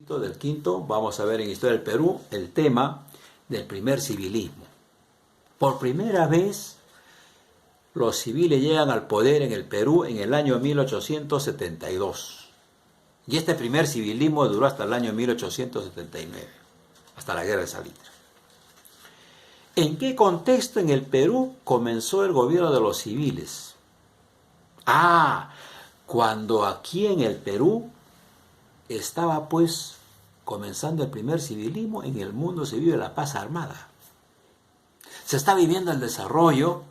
del quinto, vamos a ver en Historia del Perú el tema del primer civilismo. Por primera vez, los civiles llegan al poder en el Perú en el año 1872. Y este primer civilismo duró hasta el año 1879, hasta la Guerra de Salitre. ¿En qué contexto en el Perú comenzó el gobierno de los civiles? Cuando aquí en el Perú estaba pues comenzando el primer civilismo, en el mundo se vive la paz armada. Se está viviendo el desarrollo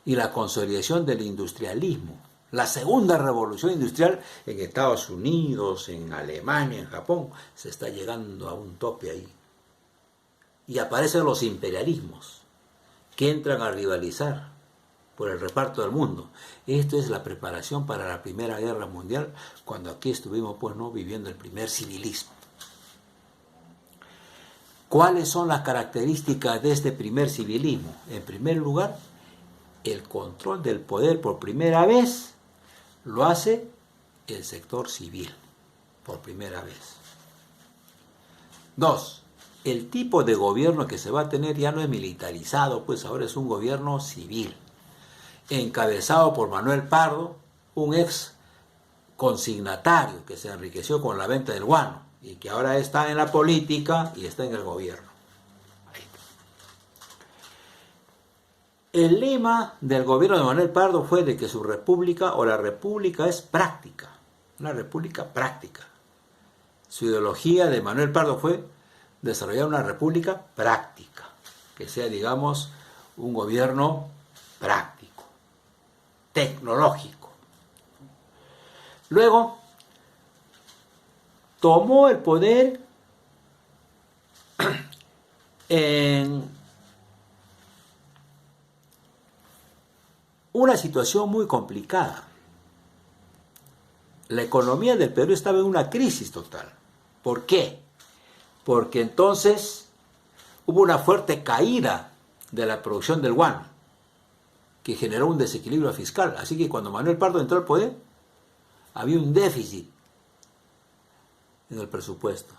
y la consolidación del industrialismo. La segunda revolución industrial en Estados Unidos, en Alemania, en Japón, se está llegando a un tope ahí. Y aparecen los imperialismos que entran a rivalizar por el reparto del mundo. Esto es la preparación para la Primera Guerra Mundial, cuando aquí estuvimos pues no viviendo el primer civilismo. ¿Cuáles son las características de este primer civilismo? En primer lugar, el control del poder por primera vez lo hace el sector civil, por primera vez. 2. El tipo de gobierno que se va a tener ya no es militarizado, pues ahora es un gobierno civil, encabezado por Manuel Pardo, un ex consignatario que se enriqueció con la venta del guano y que ahora está en la política y está en el gobierno. El lema del gobierno de Manuel Pardo fue de que su república o la república es práctica, una república práctica. Su ideología de Manuel Pardo fue desarrollar una república práctica, que sea, digamos, un gobierno práctico, tecnológico. Luego, tomó el poder en una situación muy complicada. La economía del Perú estaba en una crisis total. ¿Por qué? Porque entonces hubo una fuerte caída de la producción del guano, que generó un desequilibrio fiscal. Así que cuando Manuel Pardo entró al poder, había un déficit en el presupuesto.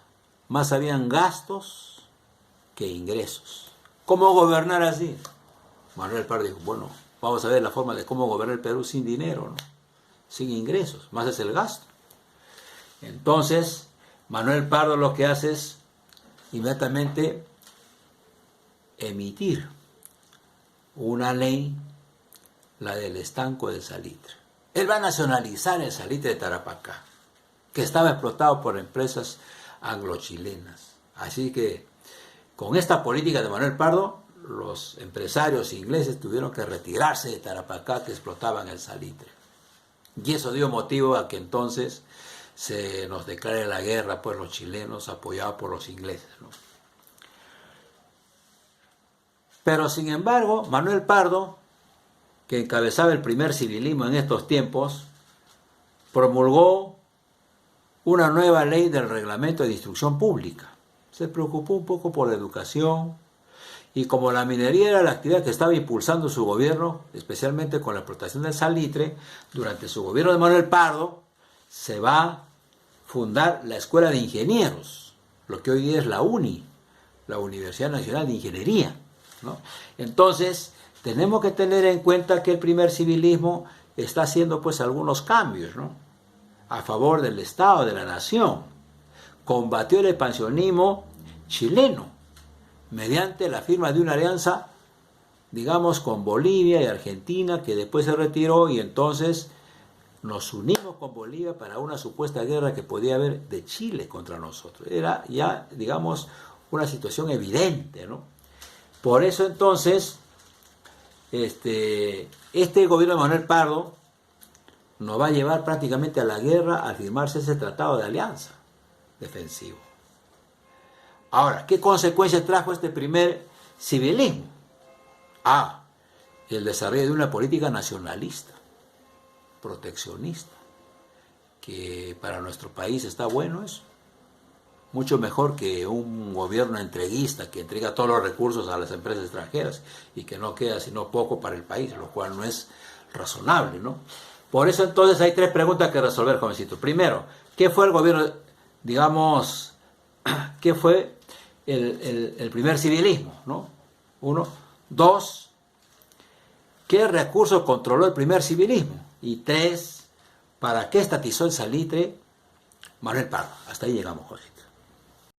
Más habían gastos que ingresos. ¿Cómo gobernar así? Manuel Pardo dijo, bueno, vamos a ver la forma de cómo gobernar el Perú sin dinero, ¿no? Sin ingresos, más es el gasto. Entonces, Manuel Pardo lo que hace es inmediatamente emitir una ley, la del estanco de salitre. Él va a nacionalizar el salitre de Tarapacá, que estaba explotado por empresas anglo-chilenas. Así que, con esta política de Manuel Pardo, los empresarios ingleses tuvieron que retirarse de Tarapacá, que explotaban el salitre. Y eso dio motivo a que entonces se nos declare la guerra por los chilenos, apoyados por los ingleses, ¿no? Pero sin embargo, Manuel Pardo, que encabezaba el primer civilismo en estos tiempos, promulgó una nueva ley del reglamento de instrucción pública. Se preocupó un poco por la educación, y como la minería era la actividad que estaba impulsando su gobierno, especialmente con la explotación del salitre, durante su gobierno de Manuel Pardo, se va a fundar la Escuela de Ingenieros, lo que hoy día es la UNI, la Universidad Nacional de Ingeniería, ¿no? Entonces, tenemos que tener en cuenta que el primer civilismo está haciendo pues algunos cambios, ¿no?, a favor del Estado, de la nación. Combatió el expansionismo chileno mediante la firma de una alianza, digamos, con Bolivia y Argentina, que después se retiró, y entonces nos unimos con Bolivia para una supuesta guerra que podía haber de Chile contra nosotros. Era ya, digamos, una situación evidente, ¿no? Por eso entonces, este gobierno de Manuel Pardo nos va a llevar prácticamente a la guerra al firmarse ese tratado de alianza defensivo. Ahora, ¿qué consecuencias trajo este primer civilismo? El desarrollo de una política nacionalista, proteccionista, que para nuestro país está bueno eso. Mucho mejor que un gobierno entreguista que entrega todos los recursos a las empresas extranjeras y que no queda sino poco para el país, lo cual no es razonable, ¿no? Por eso entonces hay tres preguntas que resolver, jovencito. Primero, ¿qué fue el gobierno digamos, qué fue el primer civilismo, ¿no? Uno. Dos, ¿qué recursos controló el primer civilismo? Y tres, ¿para qué estatizó el salitre Manuel Pardo? Hasta ahí llegamos, Jorge.